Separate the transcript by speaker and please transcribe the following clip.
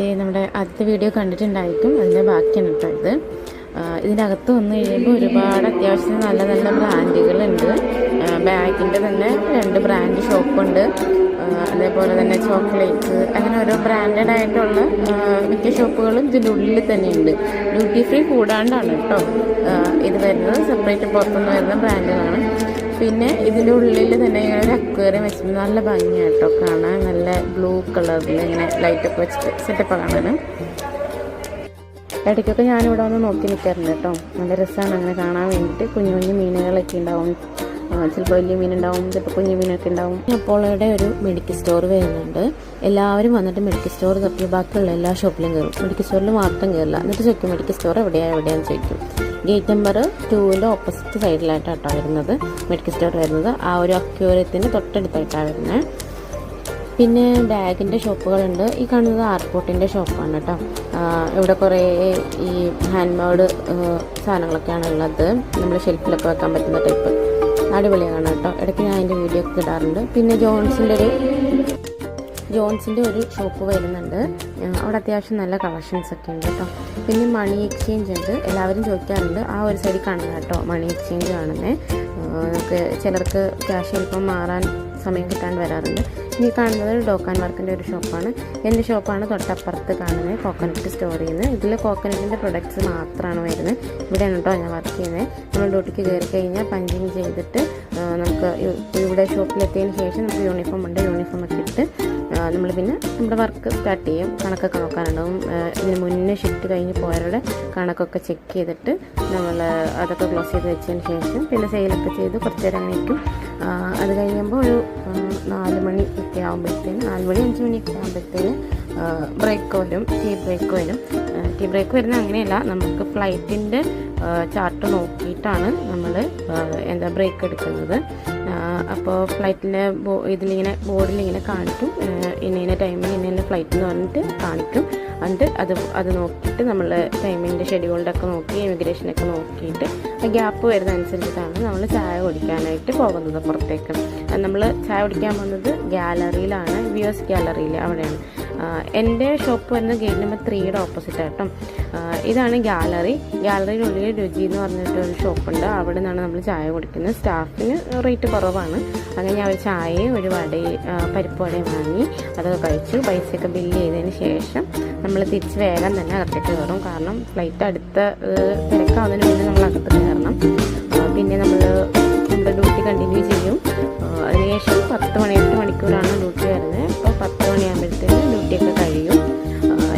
Speaker 1: നമ്മുടെ ആദ്യത്തെ വീഡിയോ കണ്ടിട്ടുണ്ടായിരിക്കും. അതിൻ്റെ ബാക്കിയാണ് കേട്ടോ ഇത്. ഇതിൻ്റെ അകത്ത് വന്നു കഴിയുമ്പോൾ ഒരുപാട് അത്യാവശ്യം നല്ല നല്ല ബ്രാൻഡുകളുണ്ട്. ബാഗിൻ്റെ തന്നെ 2 ബ്രാൻഡ് ഷോപ്പുണ്ട്. അതേപോലെ തന്നെ ചോക്ലേറ്റ്സ്, അങ്ങനെ ഓരോ ബ്രാൻഡഡ് ആയിട്ടുള്ള മിക്ക ഷോപ്പുകളും ഇതിൻ്റെ ഉള്ളിൽ തന്നെയുണ്ട്. ഡ്യൂട്ടി ഫ്രീ കൂടാണ്ടാണ് കേട്ടോ ഇത് വരുന്നത്. സെപ്പറേറ്റ് പുറത്തുനിന്ന് വരുന്ന ബ്രാൻഡുകളാണ്. പിന്നെ ഇതിൻ്റെ ഉള്ളിൽ തന്നെ ഇങ്ങനെ ഒരു അക്വേറിയം വെച്ചിട്ട് നല്ല ഭംഗിയായിട്ടോ കാണാൻ. നല്ല ബ്ലൂ കളറിൽ ഇങ്ങനെ ലൈറ്റൊക്കെ വെച്ചിട്ട് സെറ്റപ്പ് കാണാൻ. ഇടയ്ക്കൊക്കെ ഞാനിവിടെ വന്ന് നോക്കി നിൽക്കാറുണ്ട് കേട്ടോ. നല്ല രസമാണ് അങ്ങനെ കാണാൻ വേണ്ടിയിട്ട്. കുഞ്ഞു കുഞ്ഞു മീനുകളൊക്കെ ഉണ്ടാവും. ചിലപ്പോൾ വലിയ മീനുണ്ടാവും, ചിലപ്പോൾ കുഞ്ഞു മീനൊക്കെ ഉണ്ടാവും. അപ്പോൾ ഇവിടെ ഒരു മെഡിക്കൽ സ്റ്റോർ വരുന്നുണ്ട്. എല്ലാവരും വന്നിട്ട് മെഡിക്കൽ സ്റ്റോർ തപ്പി ബാക്കിയുള്ള എല്ലാ ഷോപ്പിലും കയറും. മെഡിക്കൽ സ്റ്റോറിൽ മാത്രം കയറില്ല. എന്നിട്ട് ചോദിക്കും മെഡിക്കൽ സ്റ്റോർ എവിടെയാണെന്ന് ചോദിക്കും. ഗേറ്റ് നമ്പർ 2ൻ്റെ ഓപ്പോസിറ്റ് സൈഡിലായിട്ടാണ് വരുന്നത് മെഡിക്കൽ സ്റ്റോർ വരുന്നത്. ആ ഒരു അക്വേറിയത്തിൻ്റെ തൊട്ടടുത്തായിട്ടാണ് വരുന്നത്. പിന്നെ ബാഗിൻ്റെ ഷോപ്പുകളുണ്ട്. ഈ കാണുന്നത് ആർപോർട്ടിൻ്റെ ഷോപ്പാണ് കേട്ടോ. ഇവിടെ കുറേ ഈ ഹാൻഡ് മെയ്ഡ് സാധനങ്ങളൊക്കെയാണ് ഉള്ളത്. നമ്മൾ ഷെൽഫിലൊക്കെ വെക്കാൻ പറ്റുന്ന ടൈപ്പ് അടിപൊളിയാണ് കേട്ടോ. ഇടയ്ക്ക് ഞാൻ അതിൻ്റെ വീഡിയോ ഒക്കെ ഇടാറുണ്ട്. പിന്നെ ജോൺസിൻ്റെ ഒരു ഷോപ്പ് വരുന്നുണ്ട്. അവിടെ അത്യാവശ്യം നല്ല കളക്ഷൻസ് ഒക്കെ ഉണ്ട് കേട്ടോ. പിന്നെ മണി എക്സ്ചേഞ്ച് ഉണ്ട്. എല്ലാവരും ചോദിക്കാറുണ്ട്. ആ ഒരു സൈഡിൽ കാണുന്നത് കേട്ടോ മണി എക്സ്ചേഞ്ച് കാണുന്നത്. നമുക്ക് ചിലർക്ക് ക്യാഷ് ചിലപ്പം മാറാൻ സമയം കിട്ടാണ്ട് വരാറുണ്ട്. ഇനി കാണുന്നത് ഡോക്ക് ആൻഡ് വർക്കിൻ്റെ ഒരു ഷോപ്പാണ്. എൻ്റെ ഷോപ്പാണ് തൊട്ടപ്പുറത്ത് കാണുന്നത്. കോക്കനട്ട് സ്റ്റോർ ചെയ്യുന്നത്. ഇതിൽ കോക്കനട്ടിൻ്റെ പ്രൊഡക്ട്സ് മാത്രമാണ് വരുന്നത്. ഇവിടെയാണ് കേട്ടോ ഞാൻ വർക്ക് ചെയ്യുന്നത്. നമ്മൾ ഡ്യൂട്ടിക്ക് കയറി കഴിഞ്ഞാൽ പഞ്ചിങ് ചെയ്തിട്ട് നമുക്ക് ഇവിടെ ഷോപ്പിലെത്തിയതിന് ശേഷം നമുക്ക് യൂണിഫോം ഉണ്ട്. യൂണിഫോമൊക്കെ ഇട്ട് നമ്മൾ പിന്നെ നമ്മുടെ വർക്ക് സ്റ്റാർട്ട് ചെയ്യും. കണക്കൊക്കെ നോക്കാനുണ്ടാവും. ഇതിന് മുന്നേ ഷിഫ്റ്റ് കഴിഞ്ഞ് പോയവരുടെ കണക്കൊക്കെ ചെക്ക് ചെയ്തിട്ട് നമ്മൾ അതൊക്കെ ക്ലോസ് ചെയ്ത് വെച്ചതിന് ശേഷം പിന്നെ സെയിലൊക്കെ ചെയ്ത് കുറച്ച് നേരം അങ്ങനെ ഇരിക്കും. അത് കഴിയുമ്പോൾ ഒരു 4 മണിയൊക്കെ ആകുമ്പോഴത്തേന് 4 മണി 5 മണിയൊക്കെ ആകുമ്പോഴത്തേന് ബ്രേക്ക് വരും. ടീ ബ്രേക്ക് വരും. ടീ ബ്രേക്ക് വരുന്നത് അങ്ങനെയല്ല, നമുക്ക് ഫ്ലൈറ്റിൻ്റെ ചാർട്ട് നോക്കിയിട്ടാണ് നമ്മൾ ബ്രേക്ക് എടുക്കുന്നത്. അപ്പോൾ ഫ്ലൈറ്റിൻ്റെ ഇതിലിങ്ങനെ ബോർഡിലിങ്ങനെ കാണിക്കും ഇന്ന ടൈമിന് ഇന്ന ഫ്ലൈറ്റ് എന്ന് പറഞ്ഞിട്ട് കാണിക്കും. എന്നിട്ട് അത് നോക്കിയിട്ട് നമ്മൾ ടൈമിൻ്റെ ഷെഡ്യൂളിൻ്റെ ഒക്കെ നോക്കി ഇമിഗ്രേഷനൊക്കെ നോക്കിയിട്ട് ഗ്യാപ്പ് വരുന്ന അനുസരിച്ചിട്ടാണ് നമ്മൾ ചായ കുടിക്കാനായിട്ട് പോകുന്നത് പുറത്തേക്ക്. നമ്മൾ ചായ കുടിക്കാൻ പോകുന്നത് ഗാലറിയിലാണ്, വ്യൂസ് ഗാലറിയിൽ അവിടെയാണ്. എൻ്റെ ഷോപ്പ് വരുന്നത് ഗേറ്റ് നമ്പർ 3യുടെ ഓപ്പോസിറ്റ് ആട്ടോ. ഇതാണ് ഗാലറിയിലുള്ളിൽ രുചി എന്ന് പറഞ്ഞിട്ടൊരു ഷോപ്പുണ്ട്. അവിടെ നിന്നാണ് നമ്മൾ ചായ കുടിക്കുന്നത്. സ്റ്റാഫിന് റേറ്റ് കുറവാണ്. അങ്ങനെ അവർ ചായയും ഒരു പരിപ്പ് വടയും വാങ്ങി അതൊക്കെ കഴിച്ചു. പൈസയൊക്കെ ബില്ല് ചെയ്തതിന് ശേഷം നമ്മൾ തിരിച്ച് വേഗം തന്നെ അകത്തേക്ക് കയറും. കാരണം ഫ്ലൈറ്റ് അടുത്ത തിരക്കാവുന്നതിന് മുന്നേ നമ്മൾ അകത്ത് കയറണം. പിന്നെ നമ്മൾ നമ്മുടെ ഡ്യൂട്ടി കണ്ടിന്യൂ ചെയ്യും. അതിനുശേഷം 8 മണിക്കൂറാണ്